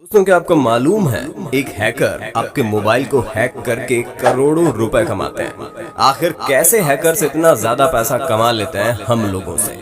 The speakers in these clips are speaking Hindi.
दोस्तों, क्या आपको मालूम है एक हैकर आपके मोबाइल को हैक करके करोड़ों रुपए कमाते हैं। आखिर कैसे हैकर्स इतना ज्यादा पैसा कमा लेते हैं हम लोगों से।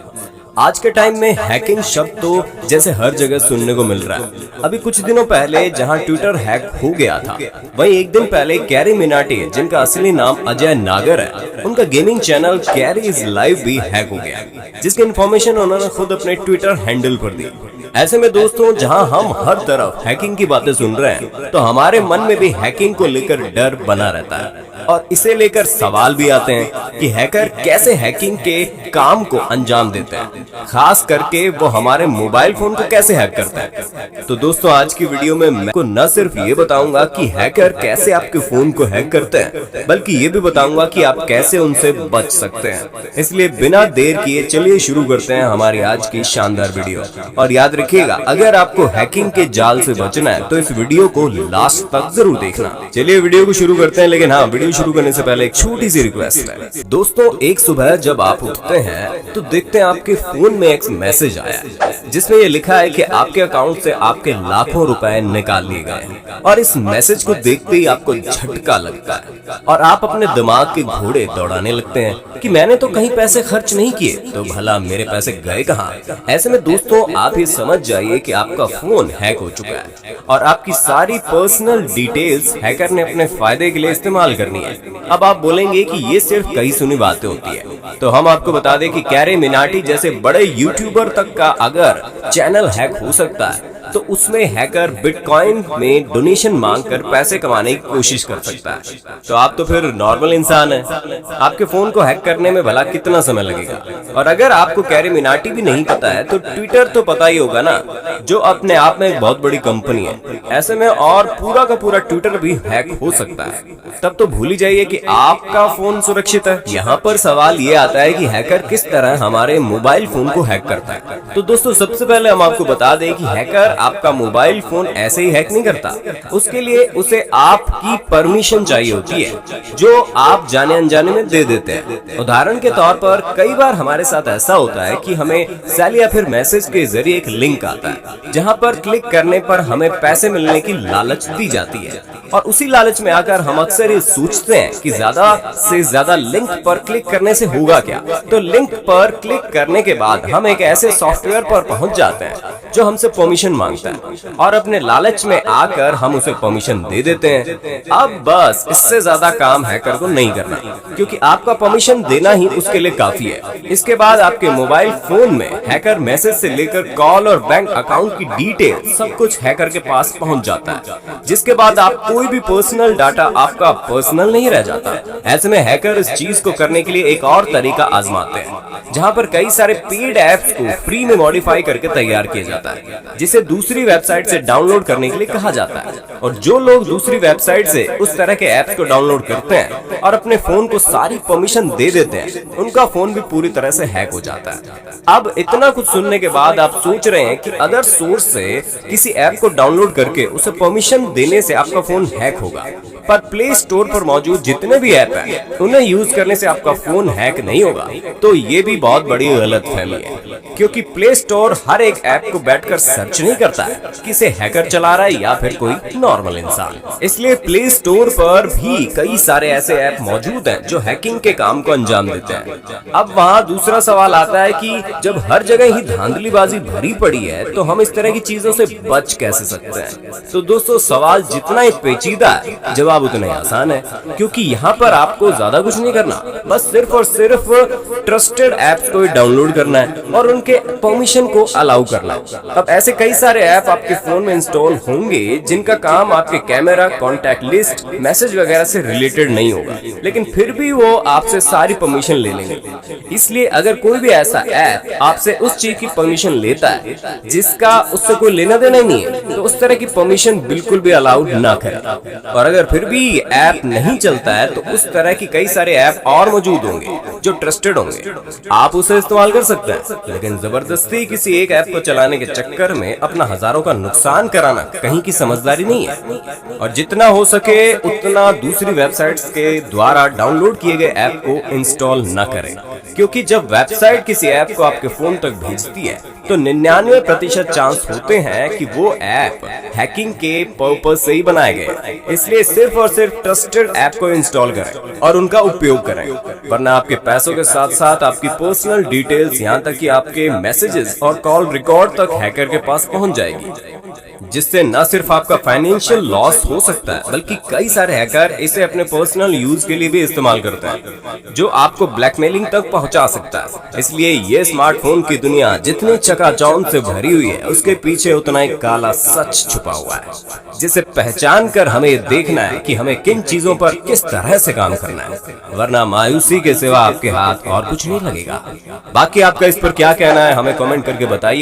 आज के टाइम में हैकिंग शब्द तो जैसे हर जगह सुनने को मिल रहा है। अभी कुछ दिनों पहले जहां ट्विटर हैक हो गया था, वहीं एक दिन पहले कैरी मिनाटी, जिनका असली नाम अजय नागर है, उनका gaming channel carry is live भी हैक हो गया, जिसकी इन्फॉर्मेशन उन्होंने खुद अपने ट्विटर हैंडल पर दी। ऐसे में दोस्तों, जहां हम हर तरफ हैकिंग की बातें सुन रहे हैं, तो हमारे मन में भी हैकिंग को लेकर डर बना रहता है और इसे लेकर सवाल भी आते हैं कि हैकर कैसे हैकिंग के काम को अंजाम देते हैं, खास करके वो हमारे मोबाइल फोन को कैसे हैक करते हैं। तो दोस्तों, आज की वीडियो में मैं को न सिर्फ ये बताऊंगा कि हैकर कैसे आपके फोन को हैक करते हैं, बल्कि ये भी बताऊंगा कि आप कैसे उनसे बच सकते हैं। इसलिए बिना देर किए चलिए शुरू करते हैं हमारी आज की शानदार वीडियो। और याद रखिएगा, अगर आपको हैकिंग के जाल से बचना है तो इस वीडियो को लास्ट तक जरूर देखना। चलिए वीडियो को शुरू करते हैं, लेकिन हाँ, वीडियो शुरू करने से पहले एक छोटी सी रिक्वेस्ट है। दोस्तों, एक सुबह जब आप उठते हैं तो देखते हैं आपके फोन में एक मैसेज आया जिसमें ये लिखा है कि आपके अकाउंट से आपके लाखों रुपए निकाल लिए गए। और इस मैसेज को देखते ही आपको झटका लगता है और आप अपने दिमाग के घोड़े दौड़ाने लगते हैं कि मैंने तो कहीं पैसे खर्च नहीं किए, तो भला मेरे पैसे गए कहाँ। ऐसे में दोस्तों, आप ये समझ जाइए कि आपका फोन हैक हो चुका है और आपकी सारी पर्सनल डिटेल्स हैकर ने अपने फायदे के लिए इस्तेमाल करनी है। अब आप बोलेंगे कि ये सिर्फ कही सुनी बातें होती है, तो हम आपको बता दें कि कैरी मिनाटी जैसे बड़े यूट्यूबर तक का अगर चैनल हैक हो सकता है, तो उसमें हैकर बिटकॉइन में डोनेशन मांगकर पैसे कमाने की कोशिश कर सकता है। तो आप तो फिर नॉर्मल इंसान हैं, आपके फोन को हैक करने में भला कितना समय लगेगा। और अगर आपको कैरी मिनाटी भी नहीं पता है तो ट्विटर तो पता ही होगा ना, जो अपने आप में एक बहुत बड़ी कंपनी है। ऐसे में और पूरा का पूरा ट्विटर भी हैक हो सकता है। तब तो भूल ही जाइए कि आपका फोन सुरक्षित है। यहाँ पर सवाल ये आता है कि हैकर किस तरह हमारे मोबाइल फोन को हैक करता है। तो दोस्तों, सबसे पहले हम आपको बता दें कि हैकर आपका मोबाइल फोन ऐसे ही हैक नहीं करता। उसके लिए उसे आपकी परमिशन चाहिए होती है, जो आप जाने अनजाने में दे देते हैं। उदाहरण के तौर पर कई बार हमारे साथ ऐसा होता है कि हमें सेल या फिर मैसेज के जरिए एक लिंक आता है, जहां पर क्लिक करने पर हमें पैसे मिलने की लालच दी जाती है। और उसी लालच में आकर हम अक्सर ये सोचते हैं कि ज्यादा से ज्यादा लिंक पर क्लिक करने से होगा क्या। तो लिंक पर क्लिक करने के बाद हम एक ऐसे सॉफ्टवेयर पर पहुंच जाते हैं जो हमसे परमिशन मांगता है, और अपने लालच में आकर हम उसे परमिशन दे देते हैं। अब बस इससे ज्यादा काम हैकर को नहीं करना, क्योंकि आपका परमिशन देना ही उसके लिए काफी है। इसके बाद आपके मोबाइल फोन में हैकर मैसेज से लेकर कॉल और बैंक अकाउंट की डिटेल सब कुछ हैकर के पास पहुंच जाता है, जिसके बाद आप कोई भी पर्सनल डाटा आपका पर्सनल नहीं रह जाता। ऐसे में हैकर इस चीज को करने के लिए एक और तरीका आजमाते हैं, जहां पर कई सारे पेड ऐप्स को फ्री में मॉडिफाई करके तैयार किया जाता है, जिसे दूसरी वेबसाइट से डाउनलोड करने के लिए कहा जाता है। और जो लोग दूसरी वेबसाइट से उस तरह के ऐप्स को डाउनलोड करते हैं और अपने फोन को सारी परमिशन दे देते हैं, उनका फोन भी पूरी तरह से हैक हो जाता है। अब इतना कुछ सुनने के बाद आप सोच रहे हैं कि अदर सोर्स से किसी ऐप को डाउनलोड करके उसे परमिशन देने से आपका फोन हैक होगा, पर प्ले स्टोर पर मौजूद जितने भी ऐप हैं, उन्हें यूज करने से आपका फोन हैक नहीं होगा। तो ये भी बहुत बड़ी गलतफहमी है, क्योंकि प्ले स्टोर हर एक ऐप को बैठकर सर्च नहीं करता है कि इसे हैकर चला रहा है या फिर कोई नॉर्मल इंसान। इसलिए प्ले स्टोर पर भी कई सारे ऐसे ऐप मौजूद हैं जो हैकिंग के काम को अंजाम देते हैं। अब वहाँ दूसरा सवाल आता है कि जब हर जगह ही धांधलीबाजी भरी पड़ी है, तो हम इस तरह की चीजों से बच कैसे सकते हैं। तो दोस्तों, सवाल जितना ही पेचीदा है, जवाब उतना ही आसान है, क्योंकि यहाँ पर आपको ज्यादा कुछ नहीं करना, बस सिर्फ और सिर्फ ट्रस्टेड ऐप्स को डाउनलोड करना है और उनके परमिशन को अलाउ करना है। अब ऐसे कई सारे ऐप आपके फोन में इंस्टॉल होंगे जिनका काम आपके कैमरा, कॉन्टैक्ट लिस्ट, मैसेज वगैरह से रिलेटेड नहीं होगा, लेकिन फिर भी वो आपसे सारी परमिशन ले लेंगे। इसलिए अगर कोई भी ऐसा ऐप आपसे उस चीज की परमिशन लेता है जिसका उससे कोई लेना देना ही नहीं है, तो उस तरह की परमिशन बिल्कुल भी अलाउड ना करें। और अगर फिर भी ऐप नहीं चलता है, तो उस तरह की कई सारे ऐप और मौजूद होंगे जो ट्रस्टेड होंगे, आप उसे इस्तेमाल कर सकते हैं। लेकिन जबरदस्ती किसी एक ऐप को चलाने के चक्कर में अपना हजारों का नुकसान कराना कहीं की समझदारी नहीं है। और जितना हो सके उतना दूसरी वेबसाइट्स के द्वारा डाउनलोड किए गए ऐप को इंस्टॉल न करें, क्योंकि जब वेबसाइट किसी ऐप को आपके फोन तक भेजती है तो 99% चांस होते हैं कि वो ऐप हैकिंग के पर्पज से ही बनाए गए। इसलिए सिर्फ और सिर्फ ट्रस्टेड ऐप को इंस्टॉल करें और उनका उपयोग करें, वरना आपके पैसों के साथ साथ आपकी पर्सनल डिटेल्स, यहाँ तक कि आपके मैसेजेस और कॉल रिकॉर्ड तक हैकर के पास पहुंच जाएगी, जिससे न सिर्फ आपका फाइनेंशियल लॉस हो सकता है, बल्कि कई सारे हैकर इसे अपने पर्सनल यूज के लिए भी इस्तेमाल करते हैं, जो आपको ब्लैकमेलिंग तक पहुंचा सकता है। इसलिए ये स्मार्टफोन की दुनिया जितनी चकाचौंध से भरी हुई है, उसके पीछे उतना ही काला सच छुपा हुआ है, जिसे पहचान कर हमें देखना है कि हमें किन चीजों पर किस तरह से काम करना है, वरना मायूसी के सिवा आपके हाथ और कुछ नहीं लगेगा। बाकी आपका इस पर क्या कहना है, हमें कमेंट करके बताइए।